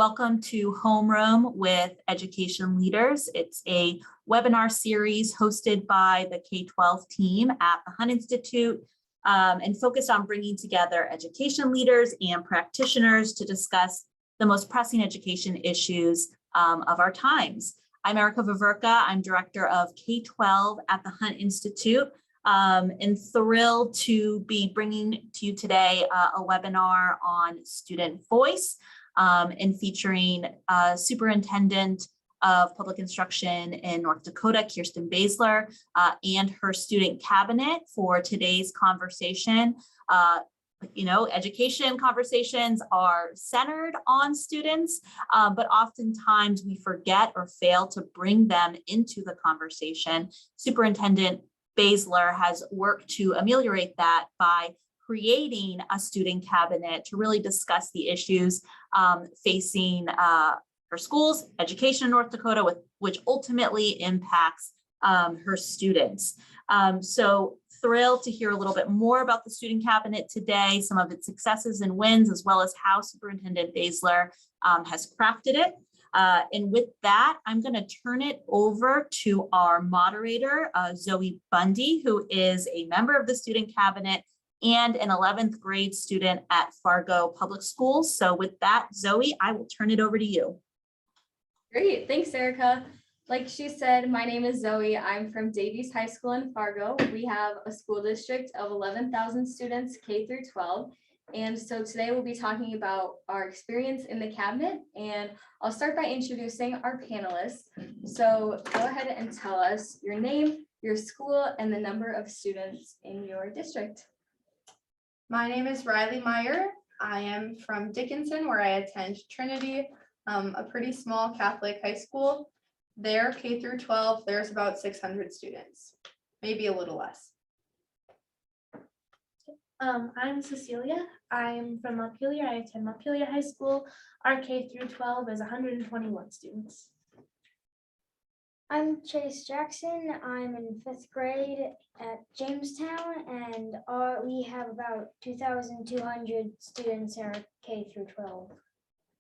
Welcome to Homeroom with Education Leaders. It's a webinar series hosted by the K-12 team at the Hunt Institute and focused on bringing together education leaders and practitioners to discuss the most pressing education issues of our times. I'm Erica Vaverka. I'm Director of K-12 at the Hunt Institute and thrilled to be bringing to you today a webinar on student voice. And featuring Superintendent of Public Instruction in North Dakota, Kirsten Baesler, and her student cabinet for today's conversation. Education conversations are centered on students, but oftentimes we forget or fail to bring them into the conversation. Superintendent Baesler has worked to ameliorate that by creating a student cabinet to really discuss the issues facing her schools, education in North Dakota, which ultimately impacts her students. So thrilled to hear a little bit more about the student cabinet today, some of its successes and wins, as well as how Superintendent Baesler has crafted it. And with that, I'm going to turn it over to our moderator, Zoe Bundy, who is a member of the student cabinet and an 11th grade student at Fargo Public Schools. So with that, Zoe, I will turn it over to you. Great, thanks, Erica. Like she said, my name is Zoe. I'm from Davies High School in Fargo. We have a school district of 11,000 students, K through 12. And so today we'll be talking about our experience in the cabinet. And I'll start by introducing our panelists. So go ahead and tell us your name, your school, and the number of students in your district. My name is Riley Meyer. I am from Dickinson, where I attend Trinity, a pretty small Catholic high school. There, K through 12, there's about 600 students, maybe a little less. I'm Cecilia. I'm from Montpelier. I attend Montpelier High School. Our K through 12 is 121 students. I'm Chase Jackson. I'm in 5th grade at Jamestown, and we have about 2,200 students in our K through 12.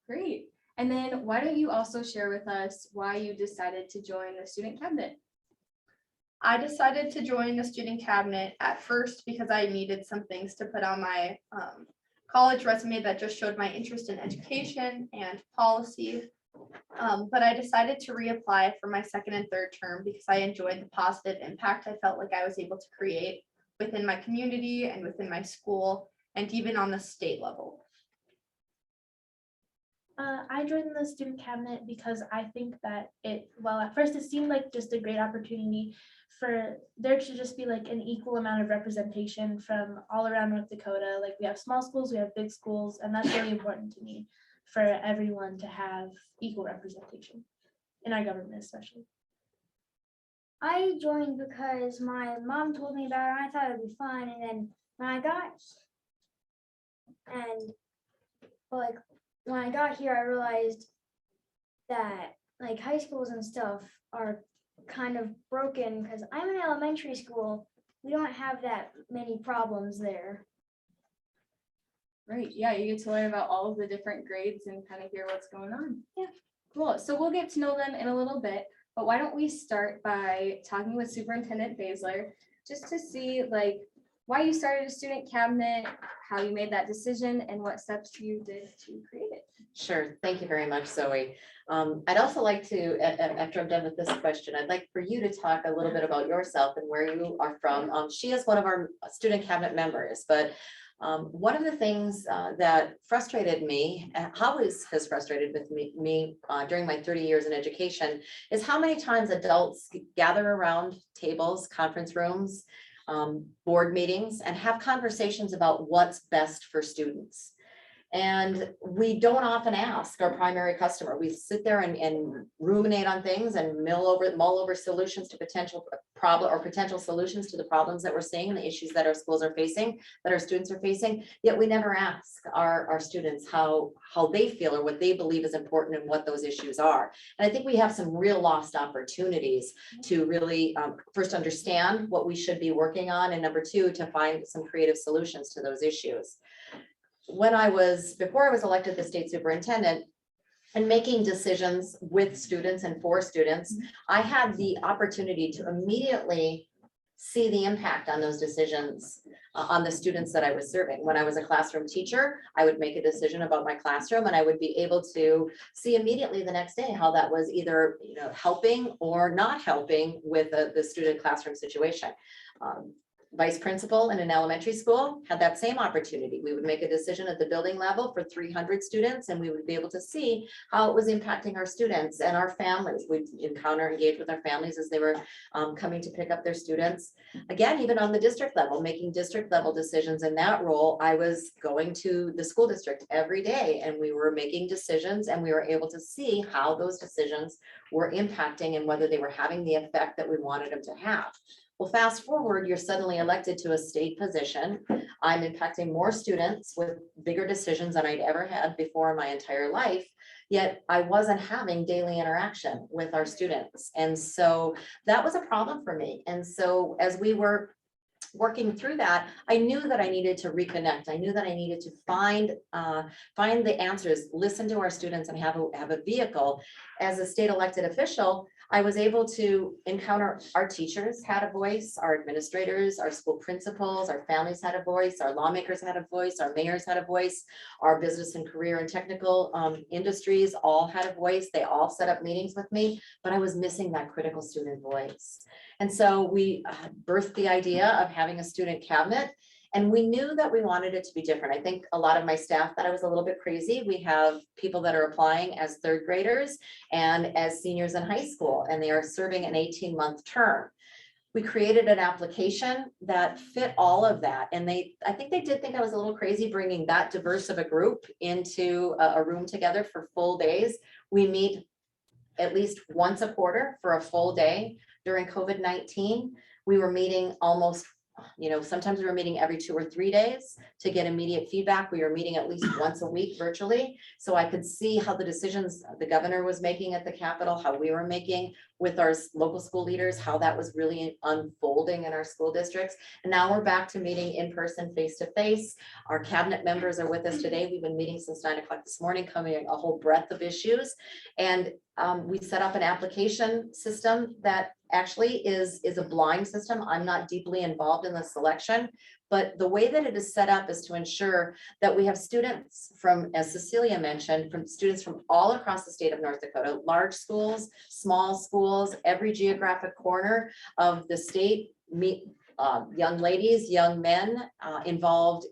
Great. And then why don't you also share with us why you decided to join the student cabinet? I decided to join the student cabinet at first because I needed some things to put on my college resume that just showed my interest in education and policy. But I decided to reapply for my second and third term because I enjoyed the positive impact I felt like I was able to create within my community and within my school and even on the state level. I joined the student cabinet because I think that at first it seemed like just a great opportunity for there to just be like an equal amount of representation from all around North Dakota. Like we have small schools, we have big schools, and that's really important to me for everyone to have equal representation in our government, especially. I joined because my mom told me about it, and I thought it'd be fun. And then when I got here, I realized that like high schools and stuff are kind of broken because I'm in elementary school. We don't have that many problems there. Right, yeah, you get to learn about all of the different grades and kind of hear what's going on. Yeah, cool. So we'll get to know them in a little bit, but why don't we start by talking with Superintendent Baesler just to see like why you started a student cabinet, how you made that decision, and what steps you did to create it. Sure, thank you very much, Zoe. I'd also like to, after I'm done with this question, I'd like for you to talk a little bit about yourself and where you are from. She is one of our student cabinet members, but one of the things that frustrated me, always has frustrated with me during my 30 years in education, is how many times adults gather around tables, conference rooms, board meetings, and have conversations about what's best for students. And we don't often ask our primary customer. We sit there and ruminate on things and mull over solutions to potential solutions to the problems that we're seeing and the issues that our schools are facing, that our students are facing. Yet we never ask our students how they feel or what they believe is important and what those issues are. And I think we have some real lost opportunities to really first understand what we should be working on, and number two, to find some creative solutions to those issues. Before I was elected the state superintendent, and making decisions with students and for students, I had the opportunity to immediately see the impact on those decisions on the students that I was serving. When I was a classroom teacher, I would make a decision about my classroom and I would be able to see immediately the next day how that was either, helping or not helping with the student classroom situation. Vice principal in an elementary school had that same opportunity. We would make a decision at the building level for 300 students and we would be able to see how it was impacting our students and our families. We'd engage with our families as they were coming to pick up their students. Again, even on the district level, making district level decisions. In that role, I was going to the school district every day and we were making decisions and we were able to see how those decisions were impacting and whether they were having the effect that we wanted them to have. Well, fast forward, you're suddenly elected to a state position. I'm impacting more students with bigger decisions than I'd ever had before in my entire life. Yet I wasn't having daily interaction with our students. And so that was a problem for me. And so as we were working through that, I knew that I needed to reconnect. I knew that I needed to find the answers, listen to our students and have a vehicle. As a state elected official, I was able to encounter our teachers had a voice, our administrators, our school principals, our families had a voice, our lawmakers had a voice, our mayors had a voice, our business and career and technical industries all had a voice. They all set up meetings with me, but I was missing that critical student voice. And so we birthed the idea of having a student cabinet. And we knew that we wanted it to be different. I think a lot of my staff thought I was a little bit crazy. We have people that are applying as third graders and as seniors in high school, and they are serving an 18-month term. We created an application that fit all of that. And I think they did think I was a little crazy bringing that diverse of a group into a room together for full days. We meet at least once a quarter for a full day. During COVID-19, we were meeting almost, sometimes we were meeting every 2 or 3 days to get immediate feedback. We were meeting at least once a week virtually. So I could see how the decisions the governor was making at the Capitol, how we were making with our local school leaders, how that was really unfolding in our school districts. And now we're back to meeting in person, face to face. Our cabinet members are with us today. We've been meeting since 9 o'clock this morning, covering a whole breadth of issues. And we set up an application system that actually is a blind system. I'm not deeply involved in the selection, but the way that it is set up is to ensure that we have students from, as Cecilia mentioned, from students from all across the state of North Dakota, large schools, small schools, every geographic corner of the state, meet young ladies, young men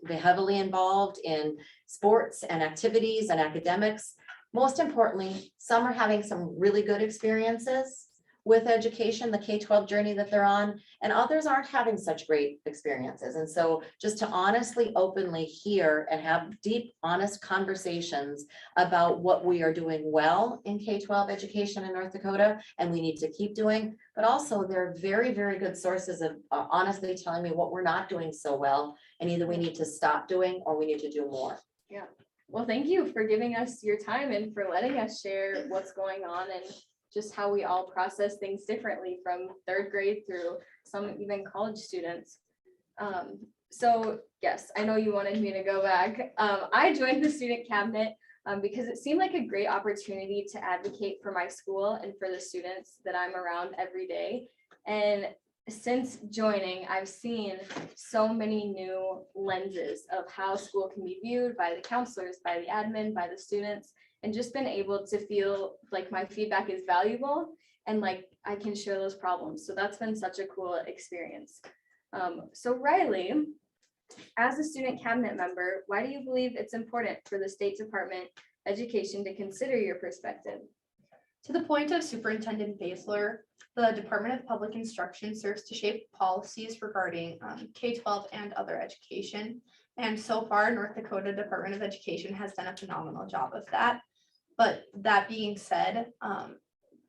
heavily involved in sports and activities and academics. Most importantly, some are having some really good experiences with education, the K-12 journey that they're on, and others aren't having such great experiences. And so just to honestly, openly hear and have deep, honest conversations about what we are doing well in K-12 education in North Dakota, and we need to keep doing, but also they're very, very good sources of honestly telling me what we're not doing so well, and either we need to stop doing or we need to do more. Yeah. Well, thank you for giving us your time and for letting us share what's going on and just how we all process things differently from third grade through some even college students. So yes, I know you wanted me to go back. I joined the student cabinet because it seemed like a great opportunity to advocate for my school and for the students that I'm around every day. And since joining, I've seen so many new lenses of how school can be viewed by the counselors, by the admin, by the students, and just been able to feel like my feedback is valuable and like I can share those problems. So that's been such a cool experience. So Riley, as a student cabinet member, why do you believe it's important for the State Department of Education to consider your perspective? To the point of Superintendent Baesler, the Department of Public Instruction serves to shape policies regarding K-12 and other education. And so far, North Dakota Department of Education has done a phenomenal job of that. But that being said,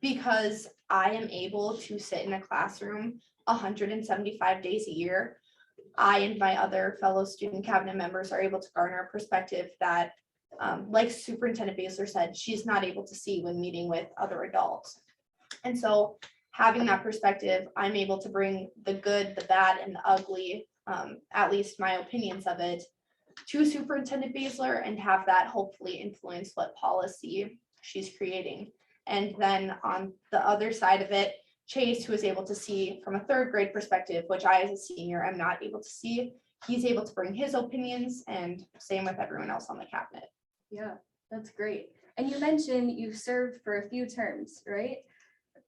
because I am able to sit in a classroom 175 days a year, I and my other fellow student cabinet members are able to garner a perspective that, like Superintendent Baesler said, she's not able to see when meeting with other adults. And so having that perspective, I'm able to bring the good, the bad, and the ugly, at least my opinions of it, to Superintendent Baesler and have that hopefully influence what policy she's creating. And then on the other side of it, Chase, who is able to see from a third grade perspective, which I as a senior am not able to see, he's able to bring his opinions, and same with everyone else on the cabinet. Yeah, that's great. And you mentioned you served for a few terms, right?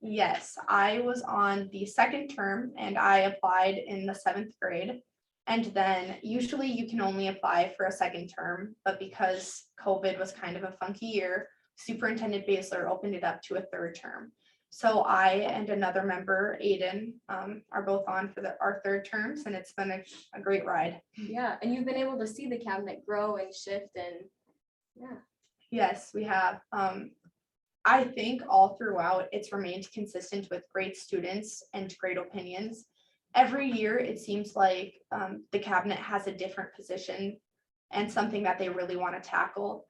Yes, I was on the second term and I applied in the 7th grade. And then usually you can only apply for a second term, but because COVID was kind of a funky year, Superintendent Baesler opened it up to a third term. So I and another member, Aiden, are both on for our third terms, and it's been a great ride. Yeah, and you've been able to see the cabinet grow and shift, and yeah. Yes, we have. I think all throughout it's remained consistent with great students and great opinions. Every year it seems like the cabinet has a different position and something that they really want to tackle.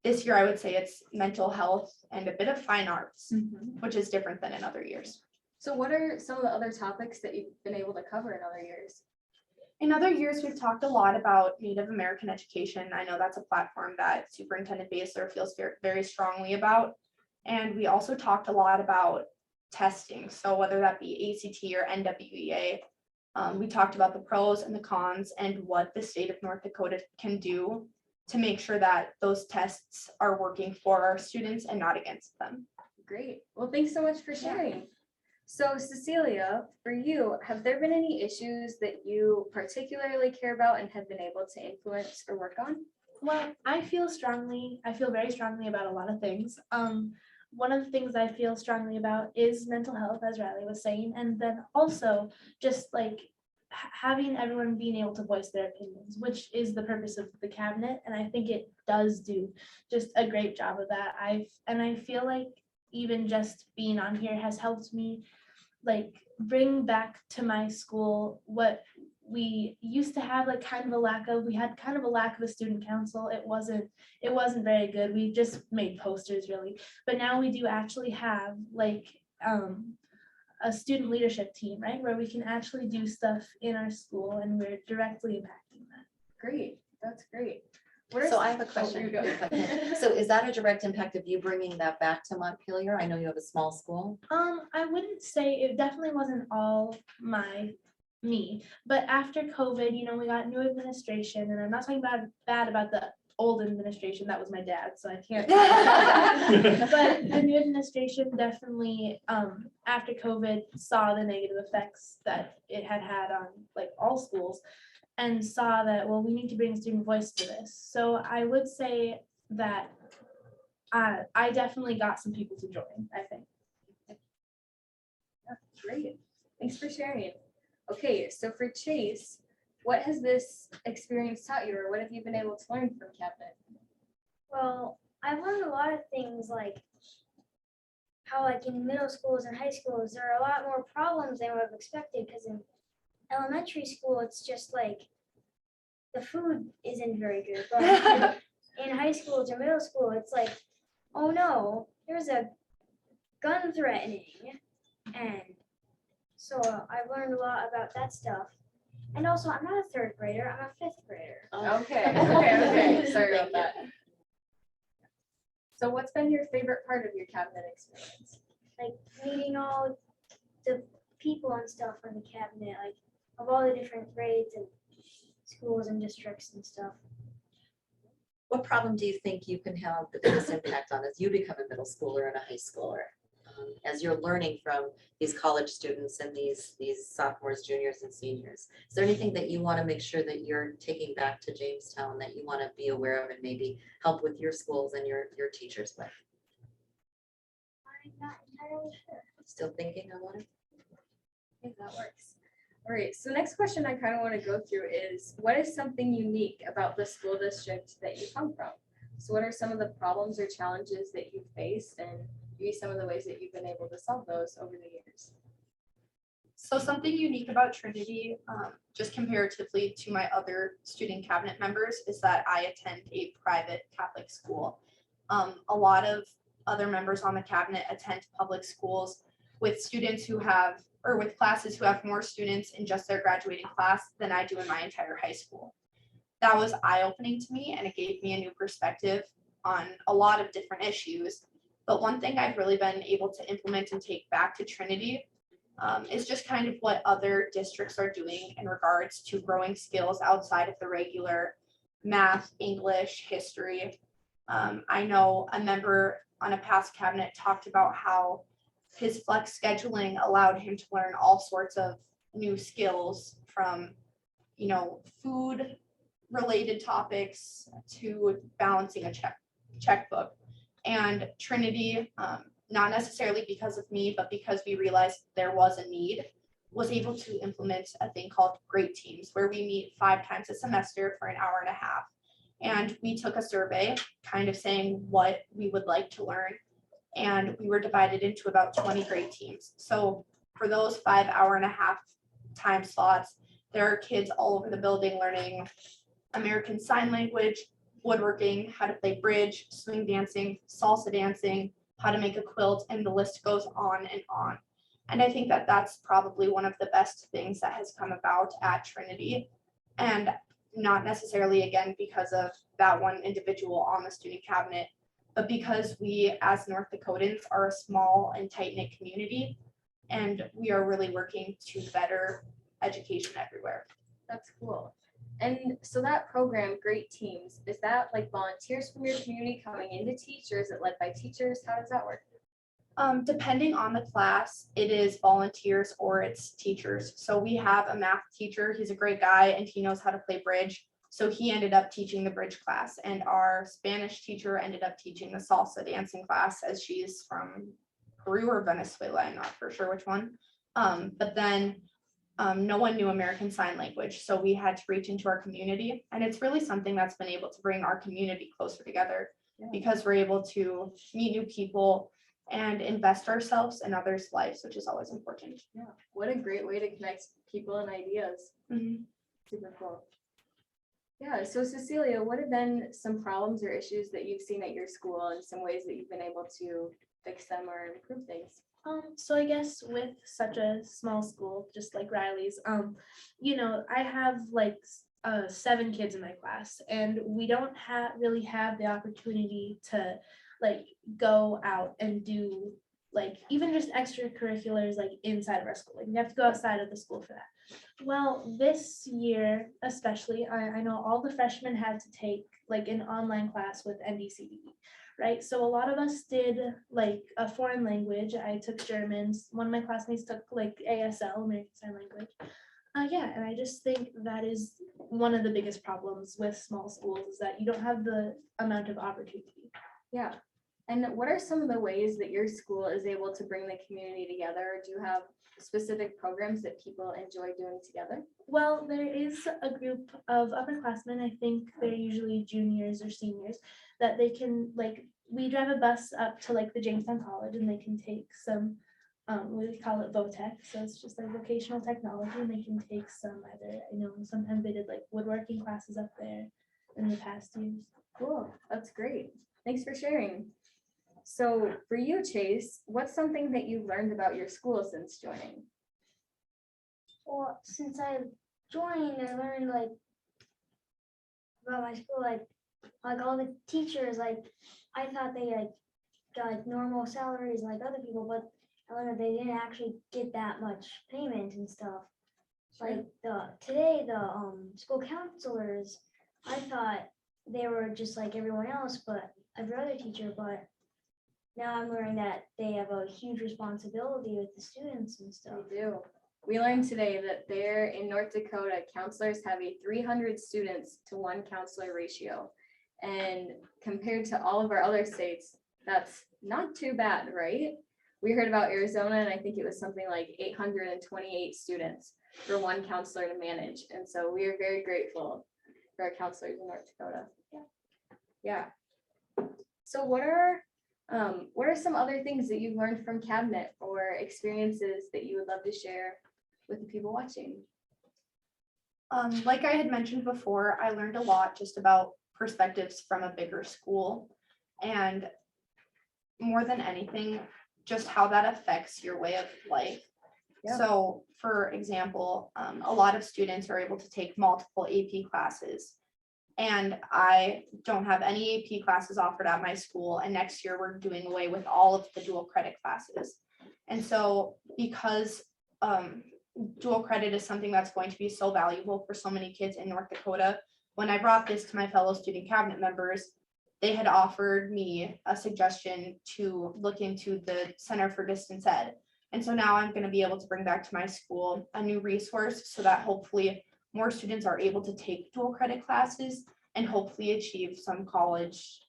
This year I would say it's mental health and a bit of fine arts, which is different than in other years. So what are some of the other topics that you've been able to cover in other years? In other years, we've talked a lot about Native American education. I know that's a platform that Superintendent Baesler feels very, very strongly about. And we also talked a lot about testing. So whether that be ACT or NWEA, we talked about the pros and the cons and what the state of North Dakota can do to make sure that those tests are working for our students and not against them. Great. Well, thanks so much for sharing. So Cecilia, for you, have there been any issues that you particularly care about and have been able to influence or work on? Well, I feel very strongly about a lot of things. One of the things I feel strongly about is mental health, as Riley was saying, and then also just like having everyone being able to voice their opinions, which is the purpose of the cabinet, and I think it does do just a great job of that. I feel like even just being on here has helped me like bring back to my school what we used to have like kind of a lack of. We had kind of a lack of a student council. It wasn't very good. We just made posters really, but now we do actually have like a student leadership team, right, where we can actually do stuff in our school and we're directly impacting that. Great, that's great. So I have a question. you go. if I can. So is that a direct impact of you bringing that back to Montpelier? I know you have a small school. I wouldn't say it definitely wasn't all me, but after COVID, we got new administration, and I'm not talking bad about the old administration. That was my dad, so I can't. But the new administration definitely, after COVID, saw the negative effects that it had on like all schools, and saw that, well, we need to bring a student voice to this. So I would say that I definitely got some people to join, I think. That's great. Thanks for sharing. Okay, so for Chase, what has this experience taught you, or what have you been able to learn from cabinet? Well, I've learned a lot of things, like how like in middle schools and high schools, there are a lot more problems than I would have expected, because in elementary school, it's just like the food isn't very good. But in high school or middle school, it's like, oh no, there's a gun threatening. And so I've learned a lot about that stuff. And also, I'm not a third grader, I'm a fifth grader. Okay. Sorry about that. So what's been your favorite part of your cabinet experience? Like meeting all the people and stuff in the cabinet, like of all the different grades and schools and districts and stuff. What problem do you think you can have the biggest impact on as you become a middle schooler and a high schooler? As you're learning from these college students and these sophomores, juniors, and seniors, is there anything that you want to make sure that you're taking back to Jamestown that you want to be aware of and maybe help with your schools and your teachers with? I'm not entirely sure. Still thinking about it? I think that works. All right, so next question I kind of want to go through is, what is something unique about the school district that you come from? So what are some of the problems or challenges that you faced, and maybe some of the ways that you've been able to solve those over the years? So something unique about Trinity, just comparatively to my other student cabinet members, is that I attend a private Catholic school. A lot of other members on the cabinet attend public schools with students who have, or with classes who have more students in just their graduating class than I do in my entire high school. That was eye-opening to me, and it gave me a new perspective on a lot of different issues. But one thing I've really been able to implement and take back to Trinity is just kind of what other districts are doing in regards to growing skills outside of the regular math, English, history. I know a member on a past cabinet talked about how his flex scheduling allowed him to learn all sorts of new skills from, food related topics to balancing a checkbook. And Trinity, not necessarily because of me, but because we realized there was a need, was able to implement a thing called Great Teams, where we meet 5 times a semester for an hour and a half. And we took a survey kind of saying what we would like to learn. And we were divided into about 20 great teams. So for those 5 hour and a half time slots, there are kids all over the building learning American Sign Language, woodworking, how to play bridge, swing dancing, salsa dancing, how to make a quilt, and the list goes on and on. And I think that that's probably one of the best things that has come about at Trinity. And not necessarily, again, because of that one individual on the student cabinet, but because we as North Dakotans are a small and tight-knit community, and we are really working to better education everywhere. That's cool. And so that program, Great Teams, is that like volunteers from your community coming in to teach, or is it led by teachers? How does that work? Depending on the class, it is volunteers or it's teachers. So we have a math teacher. He's a great guy and he knows how to play bridge. So he ended up teaching the bridge class, and our Spanish teacher ended up teaching the salsa dancing class, as she's from Peru or Venezuela. I'm not for sure which one. But then no one knew American Sign Language. So we had to reach into our community, and it's really something that's been able to bring our community closer together, because we're able to meet new people and invest ourselves in others' lives, which is always important. Yeah, what a great way to connect people and ideas. Mhm. Super cool. Yeah, so Cecilia, what have been some problems or issues that you've seen at your school, and some ways that you've been able to fix them or improve things? So I guess with such a small school, just like Riley's, I have like 7 kids in my class, and we don't really have the opportunity to like go out and do like even just extracurriculars like inside of our school. Like we have to go outside of the school for that. Well, this year especially, I know all the freshmen had to take like an online class with NDCBE, right? So a lot of us did like a foreign language. I took German. One of my classmates took like ASL, American Sign Language. And I just think that is one of the biggest problems with small schools, is that you don't have the amount of opportunity. Yeah. And what are some of the ways that your school is able to bring the community together? Do you have specific programs that people enjoy doing together? Well, there is a group of upperclassmen, I think they're usually juniors or seniors, that they can we drive a bus up to like the Jamestown College, and they can take some, we call it VOTEC, so it's just like vocational technology, and they can take some sometimes they did like woodworking classes up there in the past years. Cool, that's great. Thanks for sharing. So for you, Chase, what's something that you've learned about your school since joining? Well, since I joined, I learned like about my school, like all the teachers, like I thought they got like normal salaries like other people, but I learned that they didn't actually get that much payment and stuff. Like today the school counselors, I thought they were just like everyone else, but every other teacher, but now I'm learning that they have a huge responsibility with the students and stuff. They do. We learned today that there in North Dakota, counselors have a 300 students to 1 counselor ratio. And compared to all of our other states, that's not too bad, right? We heard about Arizona, and I think it was something like 828 students for 1 counselor to manage. And so we are very grateful for our counselors in North Dakota. Yeah. So what are some other things that you've learned from cabinet, or experiences that you would love to share with the people watching? Like I had mentioned before, I learned a lot just about perspectives from a bigger school, and more than anything, just how that affects your way of life. Yeah. So for example, a lot of students are able to take multiple AP classes, And I don't have any AP classes offered at my school. And next year we're doing away with all of the dual credit classes. And so because dual credit is something that's going to be so valuable for so many kids in North Dakota, when I brought this to my fellow student cabinet members, they had offered me a suggestion to look into the Center for Distance Ed. And so now I'm going to be able to bring back to my school a new resource so that hopefully more students are able to take dual credit classes and hopefully achieve some college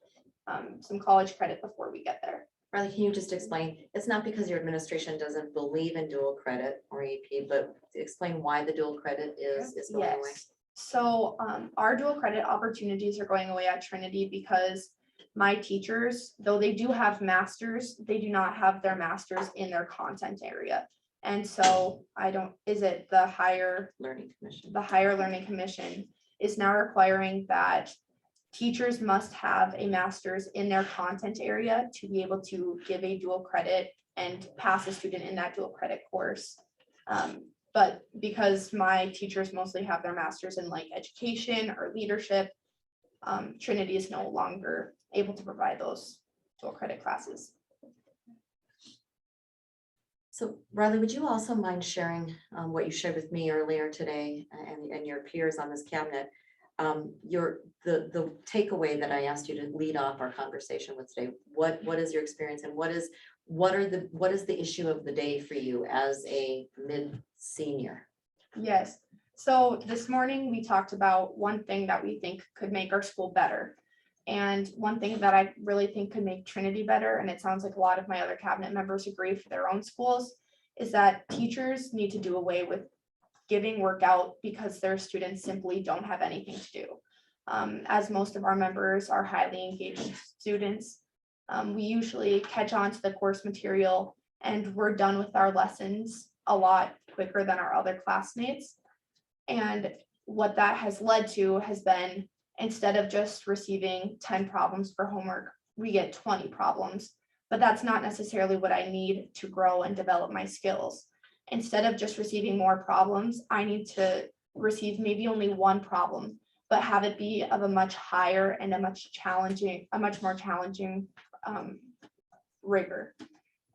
credit before we get there. Riley, can you just explain, it's not because your administration doesn't believe in dual credit or AP, but explain why the dual credit is going away. Yes. So our dual credit opportunities are going away at Trinity because my teachers, though they do have masters, they do not have their masters in their content area. And so the Higher Learning Commission is now requiring that teachers must have a master's in their content area to be able to give a dual credit and pass a student in that dual credit course. But because my teachers mostly have their masters in like education or leadership, Trinity is no longer able to provide those dual credit classes. So Riley, would you also mind sharing what you shared with me earlier today and your peers on this cabinet? The takeaway that I asked you to lead off our conversation with today, what is your experience and what is the issue of the day for you as a mid-senior? Yes, so this morning we talked about one thing that we think could make our school better. And one thing that I really think could make Trinity better, and it sounds like a lot of my other cabinet members agree for their own schools, is that teachers need to do away with giving work out because their students simply don't have anything to do. As most of our members are highly engaged students, we usually catch on to the course material and we're done with our lessons a lot quicker than our other classmates. And what that has led to has been, instead of just receiving 10 problems for homework, we get 20 problems, but that's not necessarily what I need to grow and develop my skills. Instead of just receiving more problems, I need to receive maybe only one problem, but have it be of a much higher and a much more challenging rigor.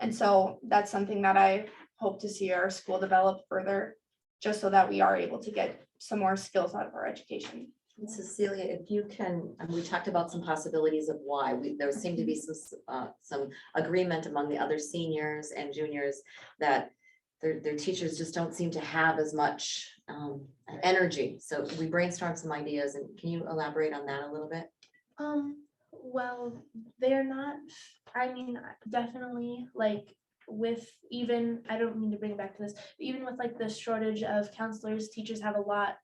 And so that's something that I hope to see our school develop further, just so that we are able to get some more skills out of our education. And Cecilia, if you can, and we talked about some possibilities of why there seemed to be some agreement among the other seniors and juniors that their teachers just don't seem to have as much energy. So we brainstormed some ideas, and can you elaborate on that a little bit? Well, they're not, I mean, definitely like with even, I don't mean to bring it back to this, but even with like the shortage of counselors, teachers have a lot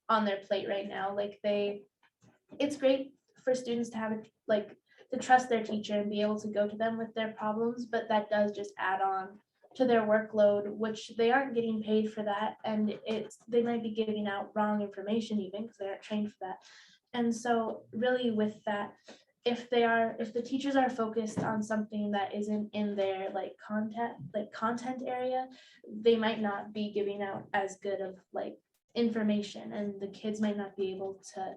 on their plate right now. Like it's great for students to have to trust their teacher and be able to go to them with their problems, but that does just add on to their workload, which they aren't getting paid for that. And they might be giving out wrong information even because they aren't trained for that. And so really with that, if the teachers are focused on something that isn't in their content area, they might not be giving out as good of information, and the kids might not be able to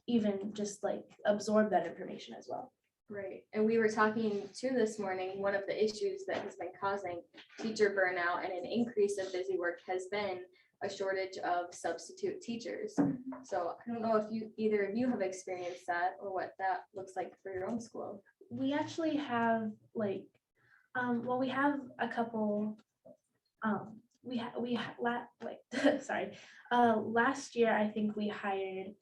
even just absorb that information as well. Right. And we were talking too this morning, one of the issues that has been causing teacher burnout and an increase of busy work has been a shortage of substitute teachers. So I don't know if either of you have experienced that or what that looks like for your own school. We actually have we have a couple, last year I think we hired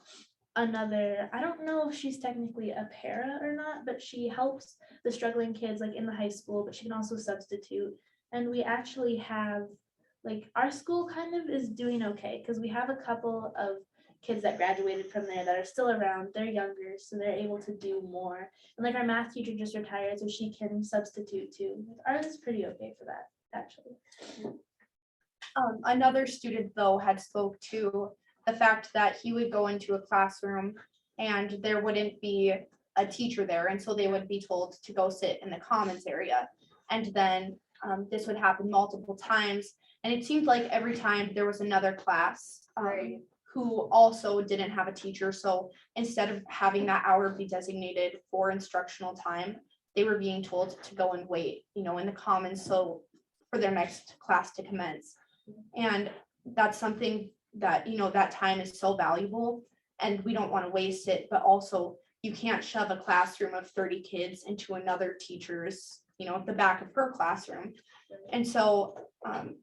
another, I don't know if she's technically a para or not, but she helps the struggling kids in the high school, but she can also substitute. And we actually have our school kind of is doing okay because we have a couple of kids that graduated from there that are still around. They're younger, so they're able to do more. And our math teacher just retired, so she can substitute too. Ours is pretty okay for that, actually. Another student though had spoke to the fact that he would go into a classroom and there wouldn't be a teacher there, and so they would be told to go sit in the commons area. And then this would happen multiple times, and it seemed like every time there was another class who also didn't have a teacher. So instead of having that hour be designated for instructional time, they were being told to go and wait, in the commons, so for their next class to commence. And that's something that, that time is so valuable and we don't want to waste it, but also you can't shove a classroom of 30 kids into another teacher's, at the back of her classroom. And so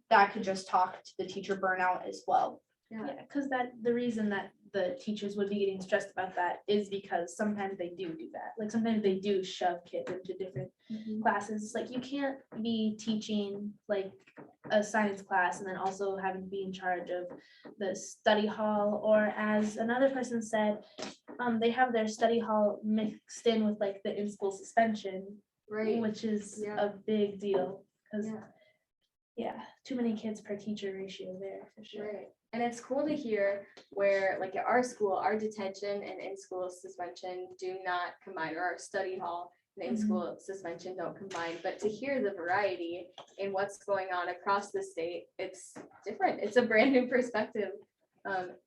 that could just talk to the teacher burnout as well. Yeah, because the reason that the teachers would be getting stressed about that is because sometimes they do that. Like sometimes they do shove kids into different classes. It's like you can't be teaching like a science class and then also having to be in charge of the study hall, or as another person said, they have their study hall mixed in with like the in-school suspension, Right. which is Yeah. a big deal because Yeah. too many kids per teacher ratio there for sure. Right. And it's cool to hear where, like at our school, our detention and in-school suspension do not combine, or our study hall and in-school suspension don't combine. But to hear the variety in what's going on across the state, it's different. It's a brand new perspective,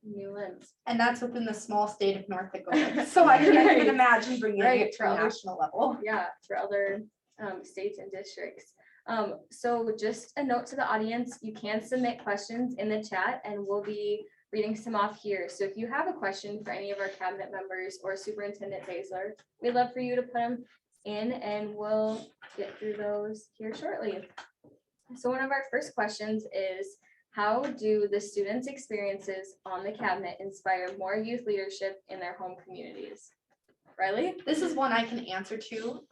new lens. And that's within the small state of North Dakota. So I can't Right. even imagine bringing Right, it to for a other- national level. Yeah, for other states and districts. So just a note to the audience, you can submit questions in the chat and we'll be reading some off here. So if you have a question for any of our cabinet members or Superintendent Baesler, we'd love for you to put them in and we'll get through those here shortly. So one of our first questions is, how do the students' experiences on the cabinet inspire more youth leadership in their home communities? Riley? This is one I can answer to.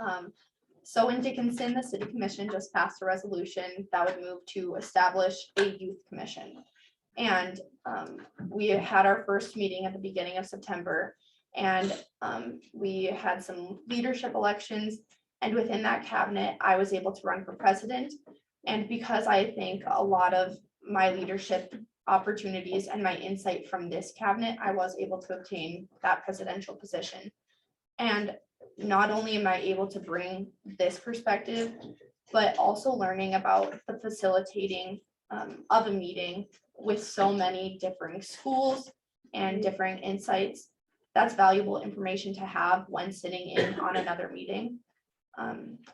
So in Dickinson, the city commission just passed a resolution that would move to establish a youth commission. And we had our first meeting at the beginning of September, and we had some leadership elections. And within that cabinet, I was able to run for president. And because I think a lot of my leadership opportunities and my insight from this cabinet, I was able to obtain that presidential position. And not only am I able to bring this perspective, but also learning about the facilitating of a meeting with so many differing schools and differing insights. That's valuable information to have when sitting in on another meeting.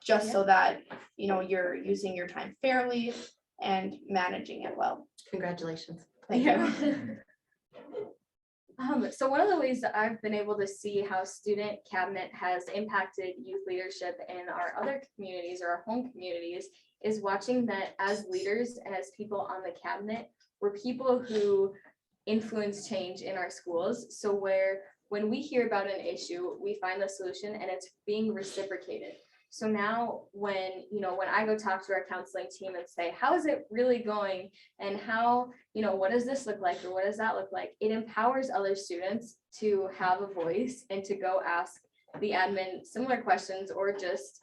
Just so that, you're using your time fairly and managing it well. Congratulations. Thank you. So one of the ways that I've been able to see how student cabinet has impacted youth leadership in our other communities or our home communities is watching that as leaders and as people on the cabinet, we're people who influence change in our schools. So when we hear about an issue, we find the solution and it's being reciprocated. So now when I go talk to our counseling team and say, how is it really going? And how, what does this look like? Or what does that look like? It empowers other students to have a voice and to go ask the admin similar questions, or just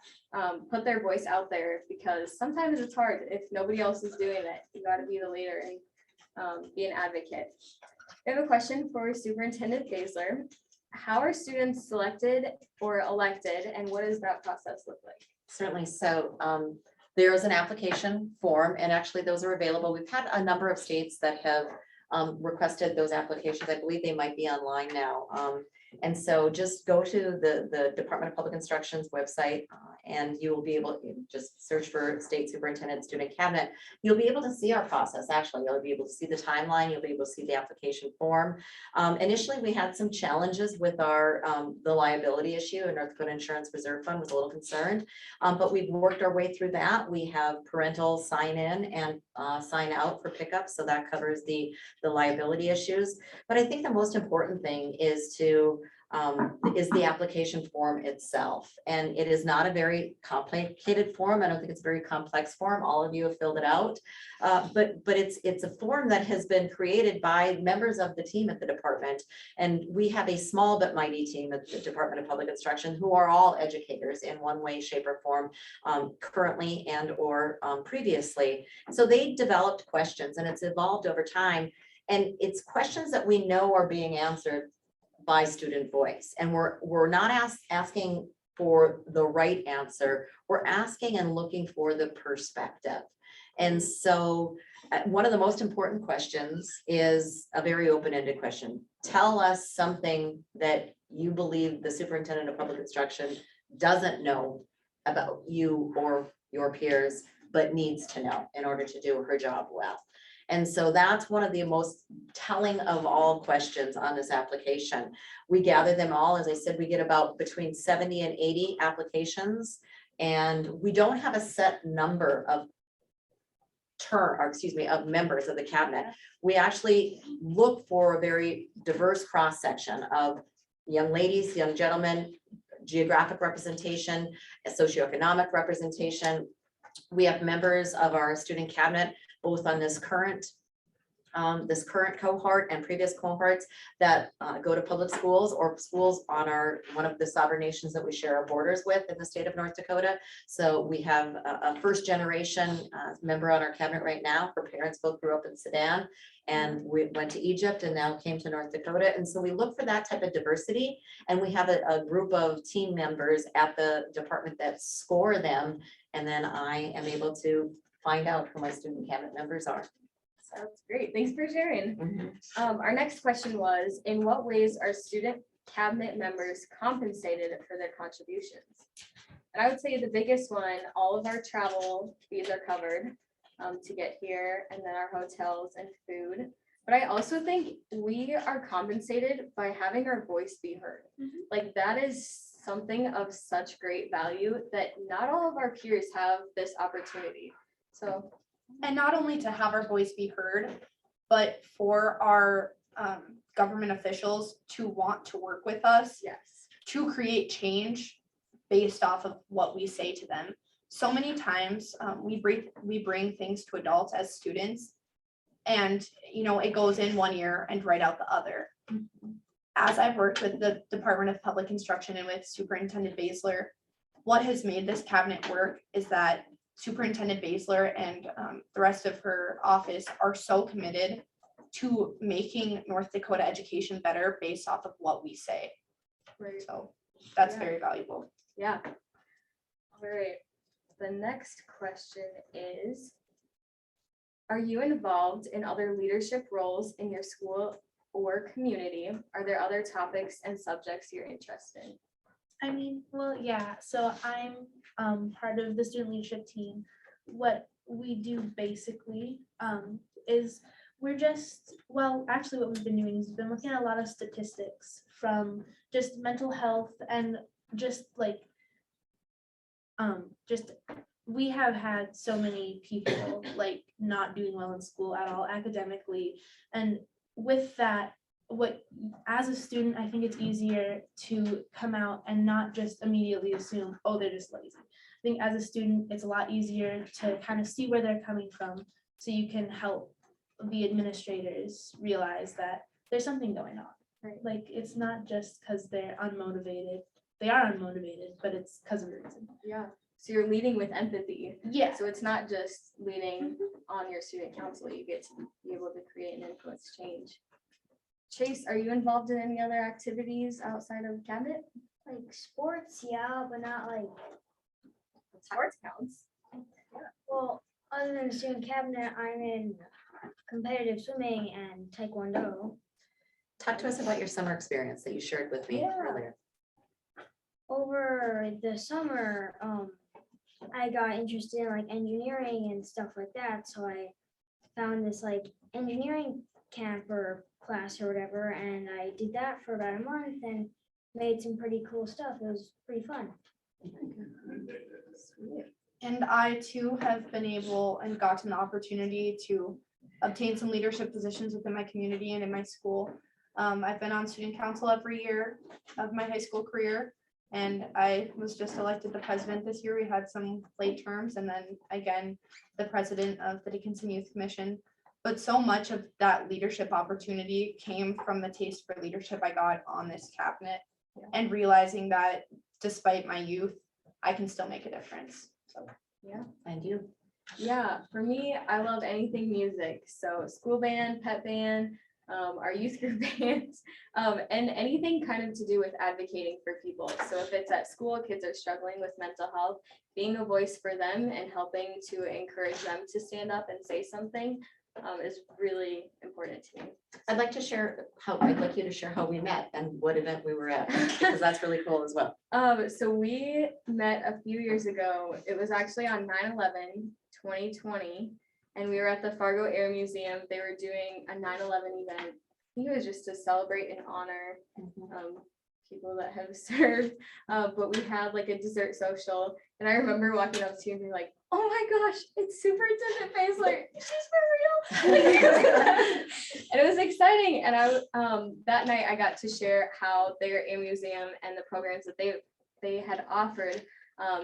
put their voice out there, because sometimes it's hard if nobody else is doing it. You got to be the leader and be an advocate. I have a question for Superintendent Baesler. How are students selected or elected, and what does that process look like? Certainly. So there is an application form, and actually those are available. We've had a number of states that have requested those applications. I believe they might be online now. And so just go to the Department of Public Instruction's website and you will be able to just search for state superintendent student cabinet. You'll be able to see our process. Actually, you'll be able to see the timeline. You'll be able to see the application form. Initially, we had some challenges with our the liability issue, and North Dakota Insurance Reserve Fund was a little concerned, but we've worked our way through that. We have parental sign in and sign out for pickup, so that covers the liability issues. But I think the most important thing is the application form itself. And it is not a very complicated form. I don't think it's a very complex form. All of you have filled it out. But it's a form that has been created by members of the team at the department. And we have a small but mighty team at the Department of Public Instruction who are all educators in one way, shape, or form, currently and or previously. So they developed questions, and it's evolved over time. And it's questions that we know are being answered by student voice. And we're not asking for the right answer. We're asking and looking for the perspective. And so one of the most important questions is a very open-ended question. Tell us something that you believe the superintendent of public instruction doesn't know about you or your peers, but needs to know in order to do her job well. And so that's one of the most telling of all questions on this application. We gather them all. As I said, we get about between 70 and 80 applications, and we don't have a set number of of members of the cabinet. We actually look for a very diverse cross-section of young ladies, young gentlemen, geographic representation, socioeconomic representation. We have members of our student cabinet, both on this current cohort and previous cohorts that go to public schools or schools on one of the sovereign nations that we share our borders with in the state of North Dakota. So we have a first generation member on our cabinet right now. Her parents both grew up in Sudan, and we went to Egypt and now came to North Dakota. And so we look for that type of diversity, and we have a group of team members at the department that score them. And then I am able to find out who my student cabinet members are. That's great. Thanks for sharing. Mhm. Our next question was, in what ways are student cabinet members compensated for their contributions? And I would say the biggest one, all of our travel fees are covered to get here, and then our hotels and food. But I also think we are compensated by having our voice be heard. Like that is something of such great value that not all of our peers have this opportunity. So And not only to have our voice be heard, but for our government officials to want to work with us, yes. to create change based off of what we say to them. So many times we bring things to adults as students, and it goes in one ear and right out the other. As I've worked with the Department of Public Instruction and with Superintendent Baesler, what has made this cabinet work is that Superintendent Baesler and the rest of her office are so committed to making North Dakota education better based off of what we say. Right. So that's Yeah. very valuable. Yeah. All right. The next question is, are you involved in other leadership roles in your school or community? Are there other topics and subjects you're interested in? I mean, well, yeah, so I'm part of the student leadership team. What we do basically is actually what we've been doing is we've been looking at a lot of statistics from just mental health and just we have had so many people like not doing well in school at all academically, and with that, as a student, I think it's easier to come out and not just immediately assume, oh, they're just lazy. I think as a student, it's a lot easier to kind of see where they're coming from, so you can help the administrators realize that there's something going on. Right. Like it's not just because they're unmotivated. They are unmotivated, but it's because of a reason. Yeah. So you're leading with empathy. Yeah. So it's not just leading on your student council. You get to be able to create and influence change. Chase, are you involved in any other activities outside of cabinet? Like sports, yeah, but not like, Sports counts. well, other than student cabinet, I'm in competitive swimming and taekwondo. Talk to us about your summer experience that you shared with me Yeah. earlier. Over the summer, I got interested in like engineering and stuff like that. So I found this like engineering camp or class or whatever, and I did that for about a month and made some pretty cool stuff. It was pretty fun. And I too have been able and gotten the opportunity to obtain some leadership positions within my community and in my school. I've been on student council every year of my high school career, and I was just elected the president this year. We had some late terms, and then again, the president of the Dickinson Youth Commission. But so much of that leadership opportunity came from the taste for leadership I got on this cabinet, and realizing that despite my youth, I can still make a difference. So Yeah. And you? Yeah. For me, I love anything music. So school band, pep band, our youth group bands, and anything kind of to do with advocating for people. So if it's at school, kids are struggling with mental health, being a voice for them and helping to encourage them to stand up and say something is really important to me. I'd like you to share how we met and what event we were at, because that's really cool as well. So we met a few years ago. It was actually on 9/11/2020, and we were at the Fargo Air Museum. They were doing a 9/11 event. I think it was just to celebrate and honor people that have served. But we had like a dessert social, and I remember walking up to you and being like, "Oh my gosh, it's Superintendent Baesler. She's for real." And it was exciting. And that night I got to share how their Air Museum and the programs that they had offered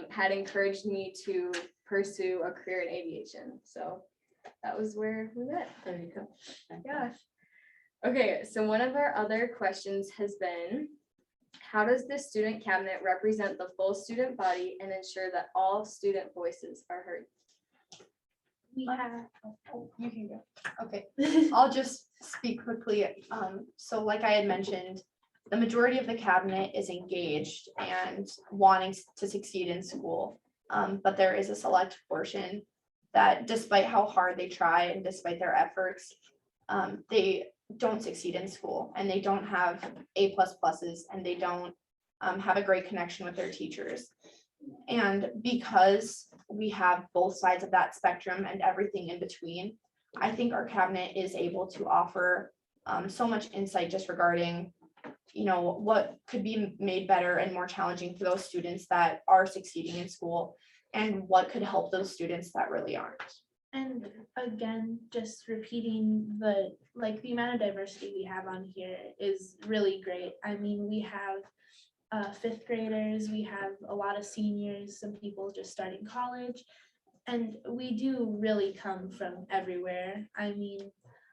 had encouraged me to pursue a career in aviation. So that was where we met. There you go. Gosh. Okay, so one of our other questions has been, how does the student cabinet represent the full student body and ensure that all student voices are heard? We have, You can go. Okay, I'll just speak quickly. So like I had mentioned, the majority of the cabinet is engaged and wanting to succeed in school. But there is a select portion that, despite how hard they try and despite their efforts, they don't succeed in school, and they don't have A++, and they don't have a great connection with their teachers. And because we have both sides of that spectrum and everything in between, I think our cabinet is able to offer so much insight just regarding, what could be made better and more challenging for those students that are succeeding in school, and what could help those students that really aren't. and again, just repeating the amount of diversity we have on here is really great. I mean, we have fifth graders, we have a lot of seniors, some people just starting college, and we do really come from everywhere. I mean,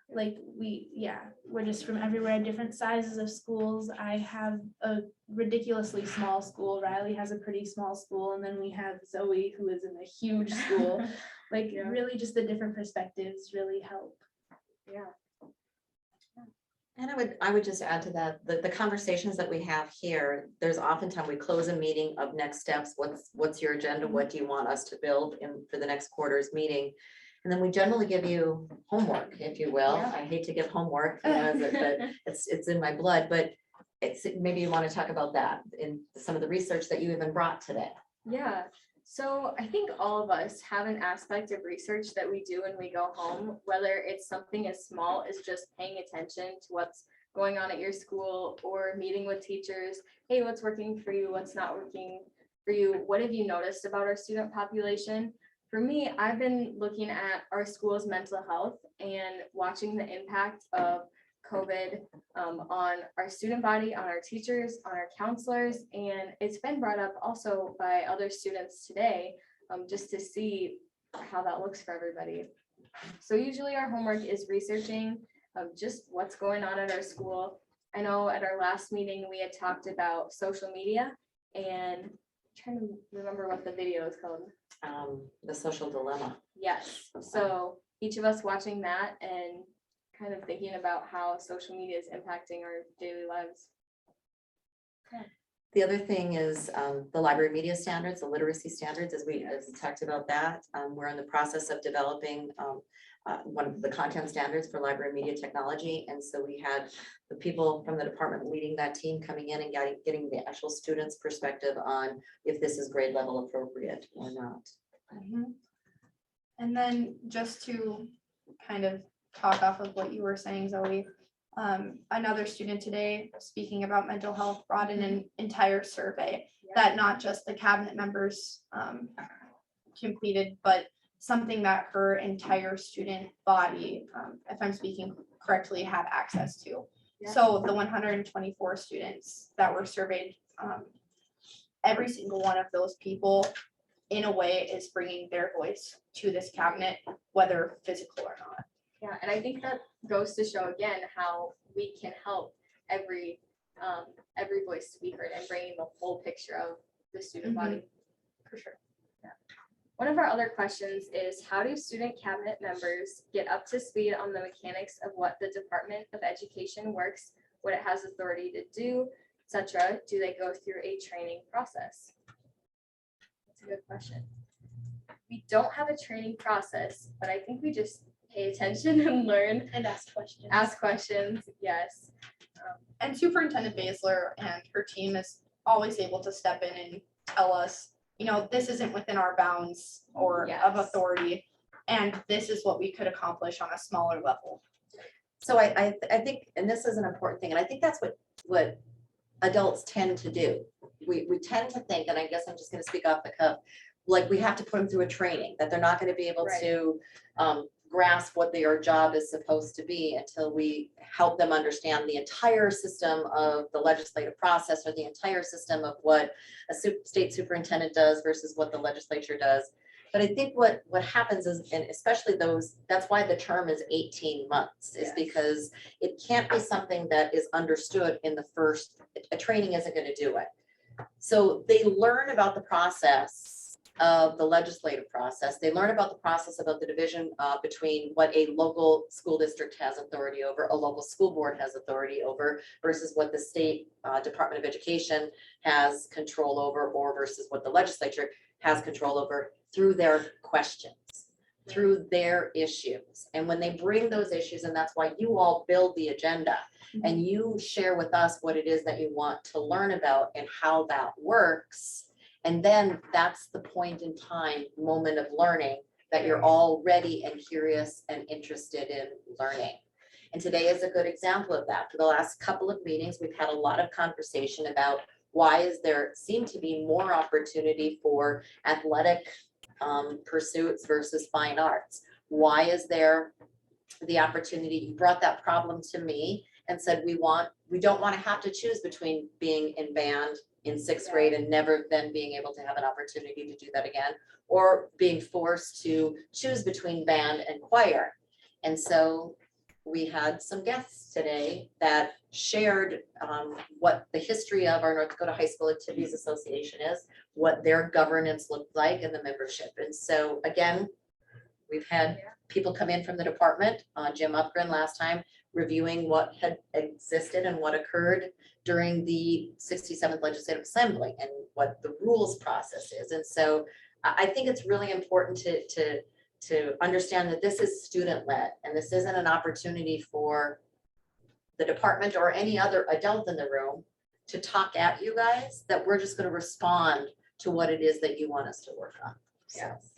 we're just from everywhere, different sizes of schools. I have a ridiculously small school. Riley has a pretty small school, and then we have Zoe, who is in a huge school. Really just the different perspectives really help. Yeah. And I would just add to that, the conversations that we have here, there's oftentimes we close a meeting of next steps. What's your agenda? What do you want us to build for the next quarter's meeting? And then we generally give you homework, if you will. Yeah. I hate to give homework, but it's in my blood, but maybe you want to talk about that in some of the research that you even brought today. Yeah, so I think all of us have an aspect of research that we do when we go home, whether it's something as small as just paying attention to what's going on at your school or meeting with teachers. Hey, what's working for you? What's not working for you? What have you noticed about our student population? For me, I've been looking at our school's mental health and watching the impact of COVID on our student body, on our teachers, on our counselors, and it's been brought up also by other students today, just to see how that looks for everybody. So usually our homework is researching just what's going on at our school. I know at our last meeting we had talked about social media, and I'm trying to remember what the video is called. The social dilemma. Yes, so each of us watching that and kind of thinking about how social media is impacting our daily lives. The other thing is the library media standards, the literacy standards, as we talked about that. We're in the process of developing one of the content standards for library media technology. And so we had the people from the department leading that team coming in and getting the actual students' perspective on if this is grade level appropriate or not. And then just to kind of talk off of what you were saying, Zoe, another student today speaking about mental health brought in an entire survey that not just the cabinet members completed, but something that her entire student body, if I'm speaking correctly, have access to. Yeah. So the 124 students that were surveyed, every single one of those people in a way is bringing their voice to this cabinet, whether physical or not. Yeah, and I think that goes to show again how we can help every voice to be heard and bringing the whole picture of the student body. For sure. One of our other questions is, how do student cabinet members get up to speed on the mechanics of what the Department of Education works, what it has authority to do, etc.? Do they go through a training process? That's a good question. We don't have a training process, but I think we just pay attention and learn. And ask questions. Ask questions, yes. And Superintendent Baesler and her team is always able to step in and tell us, you know, this isn't within our bounds or of Yes. authority, and this is what we could accomplish on a smaller level. So I think, and this is an important thing, and I think that's what adults tend to do. We tend to think, and I guess I'm just gonna speak off the cuff, like we have to put them through a training, that they're not gonna be able Right. to grasp what their job is supposed to be until we help them understand the entire system of the legislative process, or the entire system of what a state superintendent does versus what the legislature does. But I think what happens is, and especially those, that's why the term is 18 months, is Yes. because it can't be something that is understood in the first, a training isn't gonna do it. So they learn about the process of the legislative process. They learn about the process about the division between what a local school district has authority over, a local school board has authority over, versus what the state Department of Education has control over, or versus what the legislature has control over, through their questions, through their issues. And when they bring those issues, and that's why you all build the agenda, and you share with us what it is that you want to learn about and how that works. And then that's the point in time, moment of learning, that you're all ready and curious and interested in learning. And today is a good example of that. For the last couple of meetings, we've had a lot of conversation about why is there seem to be more opportunity for athletic pursuits versus fine arts? Why is there the opportunity? You brought that problem to me and said, we don't want to have to choose between being in band in sixth grade and never then being able to have an opportunity to do that again, or being forced to choose between band and choir. And so we had some guests today that shared what the history of our North Dakota High School Activities Association is, what their governance looked like, and the membership. And so again, we've had people come in from the department, Jim Upgren last time, reviewing what had existed and what occurred during the 67th Legislative Assembly and what the rules process is. And so I think it's really important to understand that this is student-led, and this isn't an opportunity for the department or any other adult in the room to talk at you guys, that we're just going to respond to what it is that you want us to work on. So. Yes.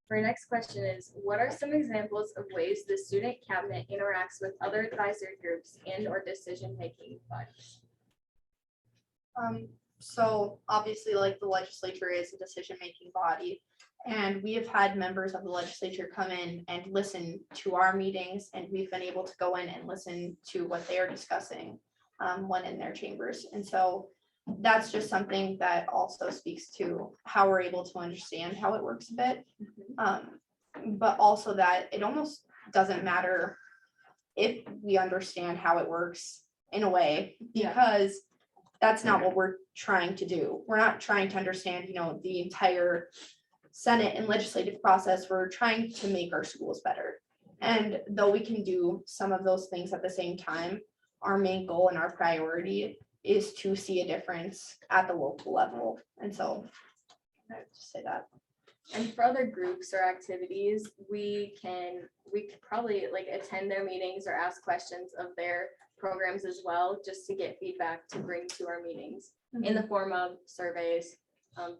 Our next question is, what are some examples of ways the student cabinet interacts with other advisory groups and or decision-making bodies? So obviously, like, the legislature is a decision-making body, and we have had members of the legislature come in and listen to our meetings, and we've been able to go in and listen to what they are discussing when in their chambers. And so that's just something that also speaks to how we're able to understand how it works a bit. But also that it almost doesn't matter if we understand how it works in a way, because that's not what we're trying to do. We're not trying to understand, you know, the entire Senate and legislative process. We're trying to make our schools better. And though we can do some of those things at the same time, our main goal and our priority is to see a difference at the local level. And so I would just say that. And for other groups or activities, we could probably like attend their meetings or ask questions of their programs as well, just to get feedback to bring to our meetings in the form of surveys,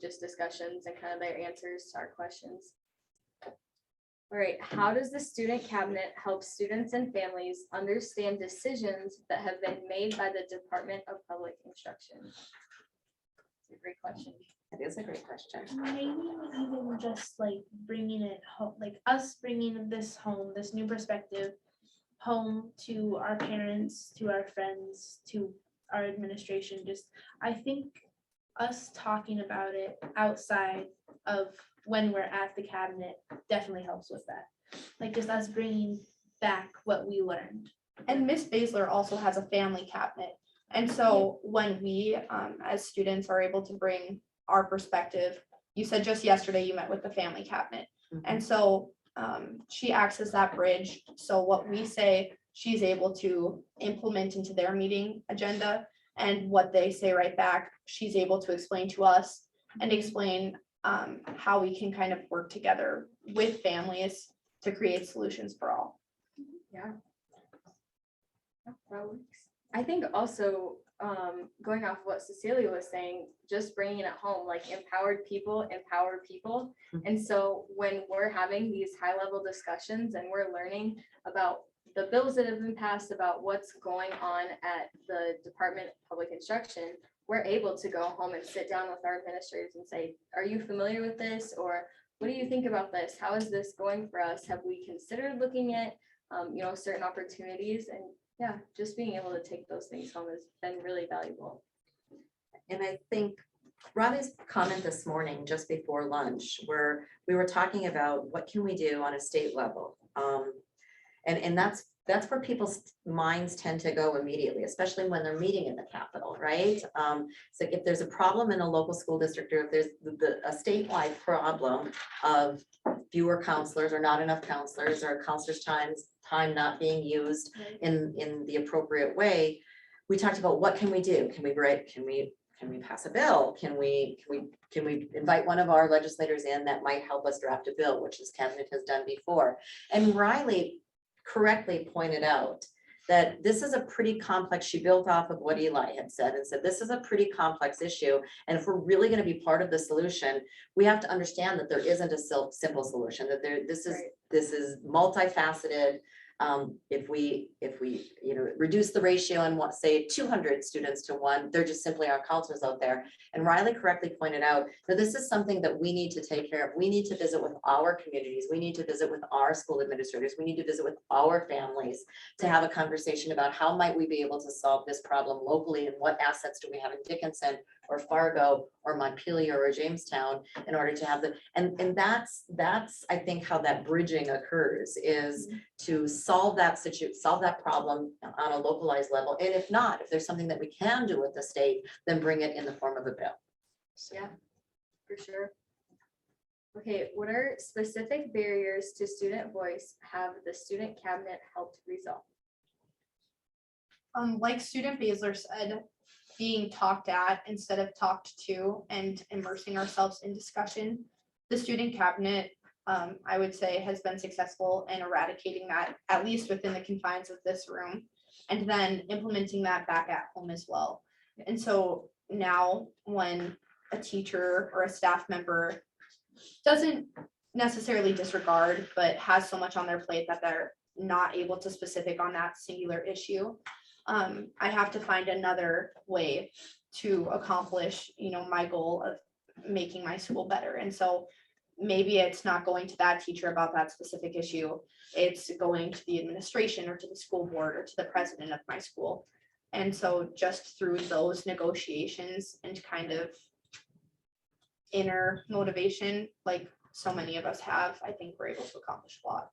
just discussions and kind of their answers to our questions. All right, how does the student cabinet help students and families understand decisions that have been made by the Department of Public Instruction? It's a great question. It is a great question. Maybe even just like bringing it home, like us bringing this home, this new perspective home to our parents, to our friends, to our administration. Just, I think us talking about it outside of when we're at the cabinet definitely helps with that. Like just us bringing back what we learned. And Miss Baesler also has a family cabinet. And so when we, as students, are able to bring our perspective you said just yesterday you met with the family cabinet. Mhm. And so she acts as that bridge. So what we say, she's able to implement into their meeting agenda, and what they say right back, she's able to explain to us and explain how we can kind of work together with families to create solutions for all. Yeah. That works. I think also, going off what Cecilia was saying, just bringing it home, like empower people. And so when we're having these high level discussions and we're learning about the bills that have been passed, about what's going on at the Department of Public Instruction, we're able to go home and sit down with our administrators and say, are you familiar with this? Or what do you think about this? How is this going for us? Have we considered looking at, certain opportunities? And yeah, just being able to take those things home has been really valuable. And I think Robbie's comment this morning, just before lunch, where we were talking about what can we do on a state level? And that's where people's minds tend to go immediately, especially when they're meeting in the Capitol, right? So if there's a problem in a local school district, or if there's a statewide problem of fewer counselors or not enough counselors, or counselors' time not being used in the appropriate way, we talked about what can we do? Can we pass a bill? Can we invite one of our legislators in that might help us draft a bill, which this cabinet has done before? And Riley correctly pointed out that this is a pretty complex, she built off of what Eli had said and said, this is a pretty complex issue. And if we're really going to be part of the solution, we have to understand that there isn't a simple solution, that this is multifaceted. If we reduce the ratio and say 200 students to 1, there just simply aren't counselors out there. And Riley correctly pointed out that this is something that we need to take care of. We need to visit with our communities. We need to visit with our school administrators. We need to visit with our families to have a conversation about how might we be able to solve this problem locally, and what assets do we have in Dickinson or Fargo or Montpelier or Jamestown in order to have and that's I think how that bridging occurs, is to solve that problem on a localized level. And if not, if there's something that we can do with the state, then bring it in the form of a bill. Yeah, for sure. Okay, what are specific barriers to student voice have the student cabinet helped resolve? Like Student Baesler said, being talked at instead of talked to, and immersing ourselves in discussion. The student cabinet, I would say, has been successful in eradicating that, at least within the confines of this room, and then implementing that back at home as well. And so now when a teacher or a staff member doesn't necessarily disregard, but has so much on their plate that they're not able to specific on that singular issue, I have to find another way to accomplish, my goal of making my school better. And so maybe it's not going to that teacher about that specific issue. It's going to the administration or to the school board or to the president of my school. And so just through those negotiations and kind of inner motivation, like so many of us have, I think we're able to accomplish a lot.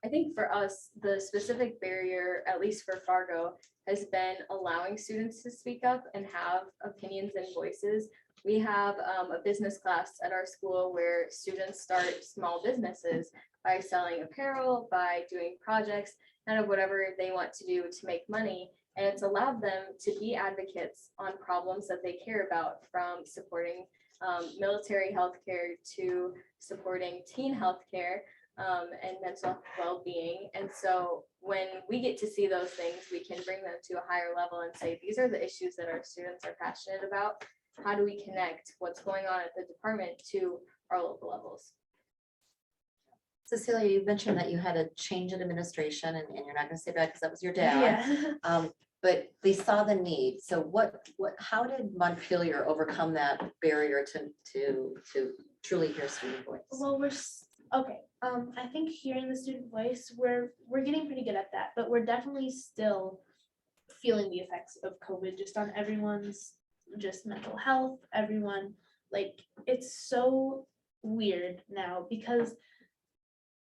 I think for us, the specific barrier, at least for Fargo, has been allowing students to speak up and have opinions and voices. We have a business class at our school where students start small businesses by selling apparel, by doing projects, kind of whatever they want to do to make money. And it's allowed them to be advocates on problems that they care about, from supporting military healthcare to supporting teen healthcare. And mental well-being. And so when we get to see those things, we can bring them to a higher level and say, these are the issues that our students are passionate about. How do we connect what's going on at the department to our local levels? Cecilia, you mentioned that you had a change in administration, and you're not going to say that because that was your dad. Yeah. But they saw the need. So how did Montpelier overcome that barrier to truly hear student voice? Well, okay. I think hearing the student voice, we're getting pretty good at that, but we're definitely still feeling the effects of COVID just on everyone's mental health, everyone. Like, it's so weird now, because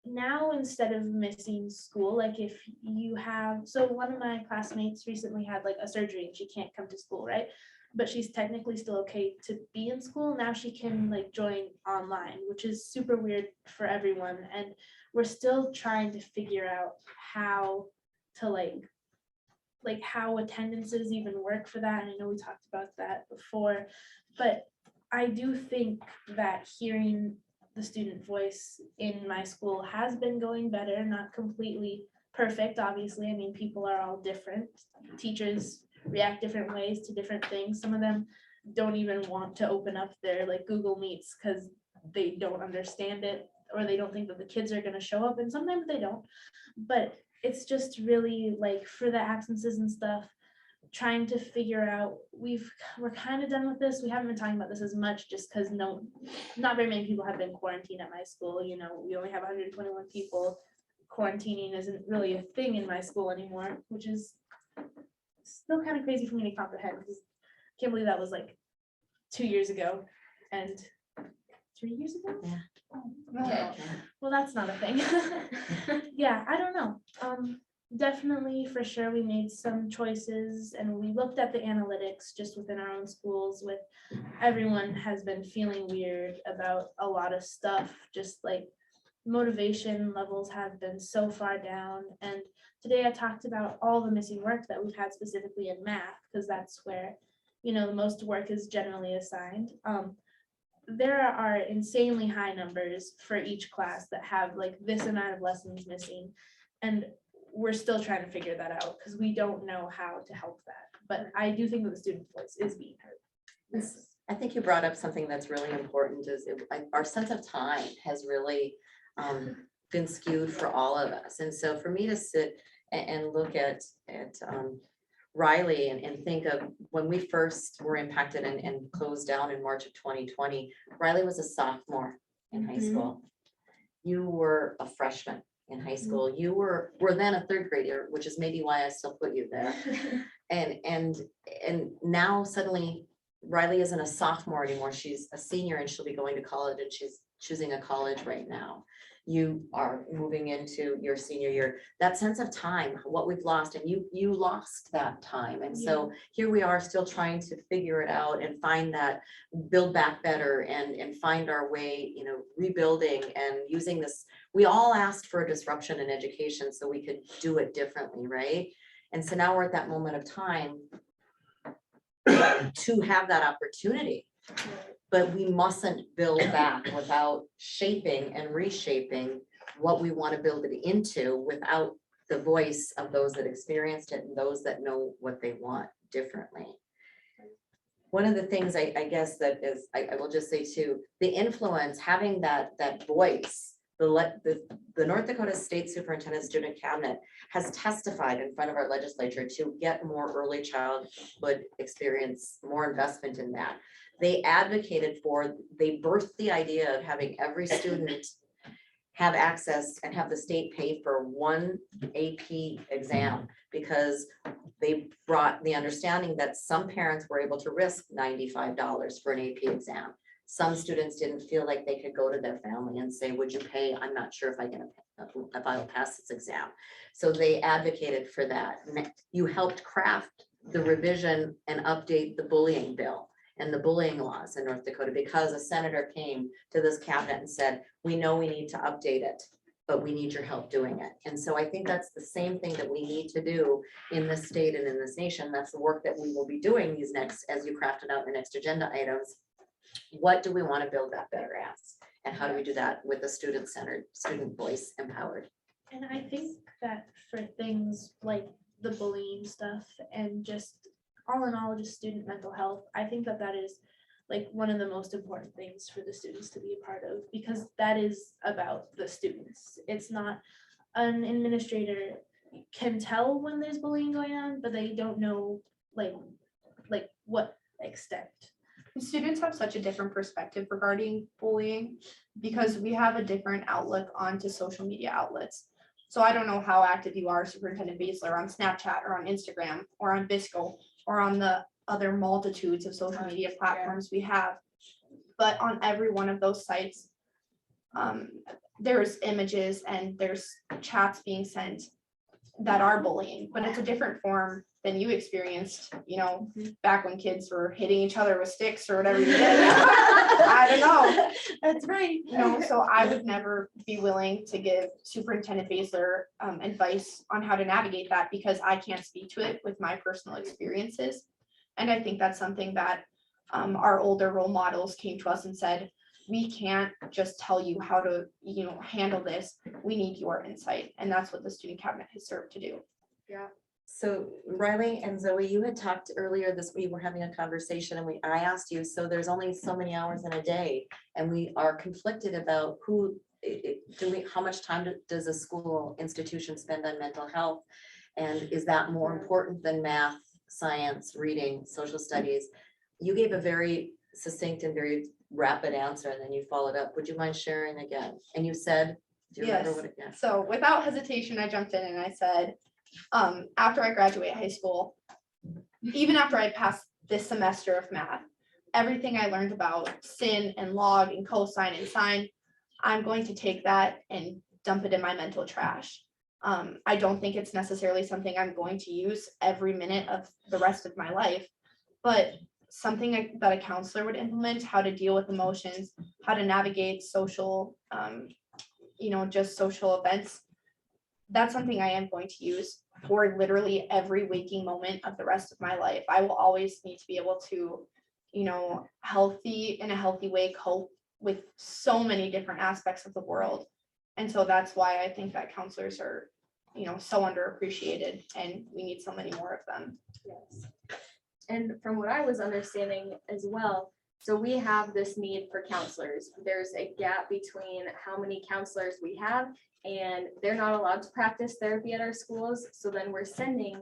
now instead of missing school, like if you have, so one of my classmates recently had like a surgery and she can't come to school, right? but she's technically still okay to be in school. Now she can like join online, which is super weird for everyone. And we're still trying to figure out how to like how attendances even work for that. And I know we talked about that before, but I do think that hearing the student voice in my school has been going better, not completely perfect, obviously. I mean, people are all different. Teachers react different ways to different things. Some of them don't even want to open up their like Google Meets because they don't understand it, or they don't think that the kids are going to show up, and sometimes they don't. But it's just really like for the absences and stuff, trying to figure out, we're kind of done with this. We haven't been talking about this as much just because not very many people have been quarantined at my school. You know, we only have 121 people. Quarantining isn't really a thing in my school anymore, which is still kind of crazy for me to comprehend, because I can't believe that was like 2 years ago and 3 years ago. Yeah. Oh, okay. Well, that's not a thing. Yeah, I don't know. Definitely, for sure, we made some choices, and we looked at the analytics just within our own schools. With everyone has been feeling weird about a lot of stuff, just like motivation levels have been so far down. And today I talked about all the missing work that we've had specifically in math, because that's where, you know, the most work is generally assigned. There are insanely high numbers for each class that have like this amount of lessons missing, and we're still trying to figure that out because we don't know how to help that. But I do think that the student voice is being heard. I think you brought up something that's really important, is our sense of time has really been skewed for all of us. And so for me to sit and look at Riley and think of when we first were impacted and closed down in March of 2020, Riley was a sophomore in high school. You were a freshman in high school. You were then a third grader, which is maybe why I still put you there. And now suddenly Riley isn't a sophomore anymore. She's a senior and she'll be going to college, and she's choosing a college right now. You are moving into your senior year. That sense of time, what we've lost, and you lost that time. And so here we are still trying to figure it out and find that, build back better and find our way, you know, rebuilding and using this. We all asked for a disruption in education so we could do it differently, right? And so now we're at that moment of time to have that opportunity. But we mustn't build back without shaping and reshaping what we want to build it into, without the voice of those that experienced it and those that know what they want differently. One of the things I guess that is, I will just say too, the influence, having that voice, the North Dakota State Superintendent Student Cabinet has testified in front of our legislature to get more early childhood experience, more investment in that. They advocated for, they birthed the idea of having every student have access and have the state pay for one AP exam, because they brought the understanding that some parents were able to risk $95 for an AP exam. Some students didn't feel like they could go to their family and say, would you pay? I'm not sure if I will pass this exam. So they advocated for that. You helped craft the revision and update the bullying bill and the bullying laws in North Dakota, because a senator came to this cabinet and said, we know we need to update it, but we need your help doing it. And so I think that's the same thing that we need to do in this state and in this nation. That's the work that we will be doing these next, as you crafted out your next agenda items. What do we want to build that better as? And how do we do that with a student-centered, student voice empowered? And I think that for things like the bullying stuff and just all in all, just student mental health, I think that that is like one of the most important things for the students to be a part of, because that is about the students. It's not, an administrator can tell when there's bullying going on, but they don't know like what extent. Students have such a different perspective regarding bullying because we have a different outlook onto social media outlets. So I don't know how active you are, Superintendent Baesler, on Snapchat or on Instagram or on Bisco or on the other multitudes of social media platforms we have. But on every one of those sites, there's images and there's chats being sent that are bullying, but it's a different form than you experienced, back when kids were hitting each other with sticks or whatever you did. I don't know. That's right. So I would never be willing to give Superintendent Baesler advice on how to navigate that because I can't speak to it with my personal experiences. And I think that's something that our older role models came to us and said, we can't just tell you how to, handle this. We need your insight. And that's what the student cabinet has served to do. Yeah. So Riley and Zoe, you had talked earlier this week, we're having a conversation and I asked you, so there's only so many hours in a day and we are conflicted about how much time does a school institution spend on mental health? And is that more important than math, science, reading, social studies? You gave a very succinct and very rapid answer and then you followed up. Would you mind sharing again? And you said, do you remember what it is? So without hesitation, I jumped in and I said, after I graduate high school, even after I passed this semester of math, everything I learned about sin and log and cosine and sine, I'm going to take that and dump it in my mental trash. I don't think it's necessarily something I'm going to use every minute of the rest of my life, but something that a counselor would implement, how to deal with emotions, how to navigate social, just social events. That's something I am going to use for literally every waking moment of the rest of my life. I will always need to be able to, in a healthy way, cope with so many different aspects of the world. And so that's why I think that counselors are, so underappreciated and we need so many more of them. Yes. And from what I was understanding as well, so we have this need for counselors. There's a gap between how many counselors we have and they're not allowed to practice therapy at our schools. So then we're sending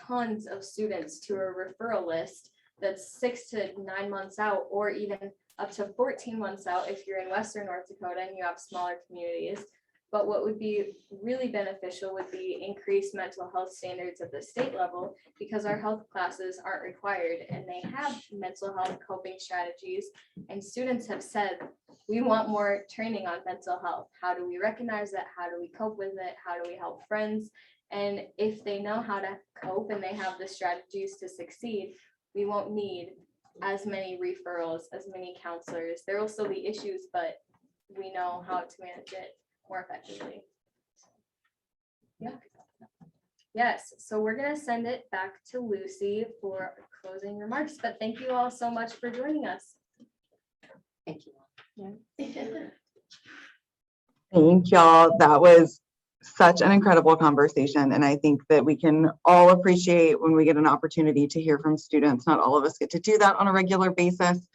tons of students to a referral list that's 6 to 9 months out, or even up to 14 months out if you're in Western North Dakota and you have smaller communities. But what would be really beneficial would be increased mental health standards at the state level, because our health classes aren't required and they have mental health coping strategies. And students have said, we want more training on mental health. How do we recognize it? How do we cope with it? How do we help friends? And if they know how to cope and they have the strategies to succeed, we won't need as many referrals, as many counselors. There will still be issues, but we know how to manage it more effectively. Yeah. Yes, so we're gonna send it back to Lucy for closing remarks, but thank you all so much for joining us. Thank you. Thank y'all. That was such an incredible conversation. And I think that we can all appreciate when we get an opportunity to hear from students. Not all of us get to do that on a regular basis.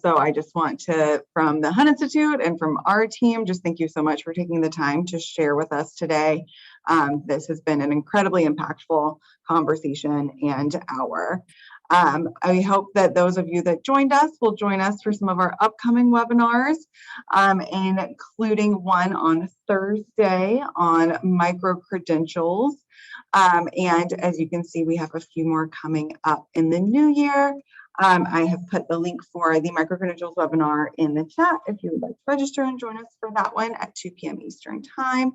So I just want to, from the Hunt Institute and from our team, just thank you so much for taking the time to share with us today. This has been an incredibly impactful conversation and hour. I hope that those of you that joined us will join us for some of our upcoming webinars, including one on Thursday on micro-credentials. And as you can see, we have a few more coming up in the new year. I have put the link for the micro-credentials webinar in the chat if you would like to register and join us for that one at 2 p.m. Eastern time.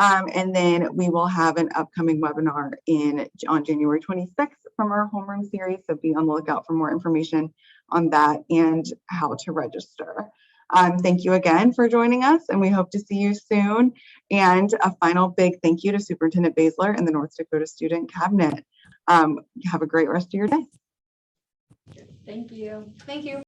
And then we will have an upcoming webinar on January 26th from our homeroom series. So be on the lookout for more information on that and how to register. Thank you again for joining us, and we hope to see you soon. And a final big thank you to Superintendent Baesler and the North Dakota Student Cabinet. Have a great rest of your day. Thank you. Thank you.